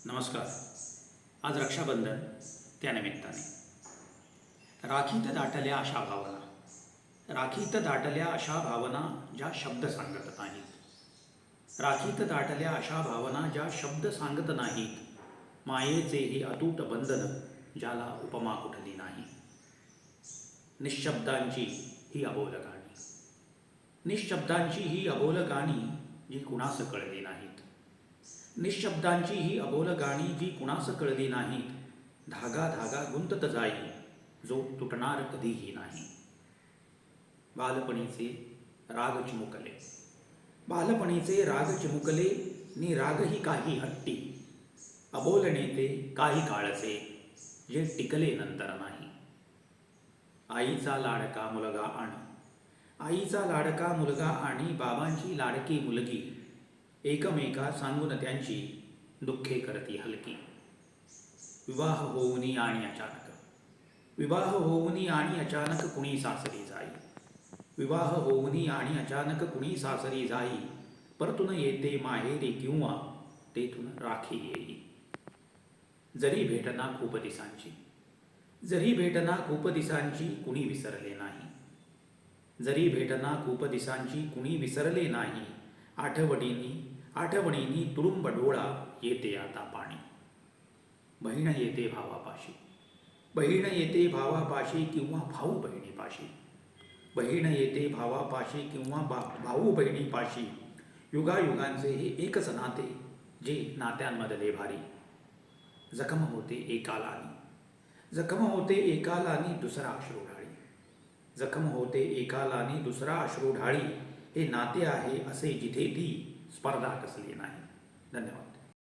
नमस्कार. आज रक्षाबंधन त्यानिमित्ताने राखीत दाटल्या अशा भावना, राखीत दाटल्या अशा भावना ज्या शब्द सांगत नाहीत, राखीत दाटल्या अशा भावना ज्या शब्द सांगत नाहीत, मायेचे हे अतूट बंधन ज्याला उपमा कुठली नाही. निशब्दांची ही अबोल गाणी, निशब्दांची ही अबोल गाणी जी कुणास कळली नाहीत, निशब्दांची ही अबोल गाणी जी कुणास कळली नाहीत. धागा धागा गुंतत जाई जो तुटणार कधीही नाही. बालपणीचे राग चिमुकले, बालपणीचे राग चिमुकले नि रागही काही हट्टी, अबोलणे ते काही काळचे जे टिकले नंतर नाही. आईचा लाडका मुलगा आणि आईचा लाडका मुलगा आणि बाबांची लाडकी मुलगी एकमेका सांगून त्यांची दुःखे करती हलकी. विवाह होऊनी आणि अचानक, विवाह होऊनी आणि अचानक कुणी सासरी जाई, विवाह होऊनी आणि अचानक कुणी सासरी जाई. परतून येते माहेरी किंवा तेथून राखी येई. जरी भेटना खूप दिसांची, जरी भेटना खूप दिसांची कुणी विसरले नाही, जरी भेटना खूप दिसांची कुणी विसरले नाही. आठवणींनी तुडुंब डोळा येते आता पाणी. बहीण येते भावापाशी, बहीण येते भावापाशी किंवा भाऊ बहिणीपाशी, बहीण येते भावापाशी किंवा भाऊ बहिणीपाशी. युगायुगांचे हे एकच नाते जे नात्यांमधले भारी. जखम होते एकालानी, जखम होते एकालानी दुसरा अश्रू ढाळी, जखम होते एकालानी दुसरा अश्रू ढाळी. हे नाते आहे असे जिथे ती स्पर्धा कसली नाही. धन्यवाद.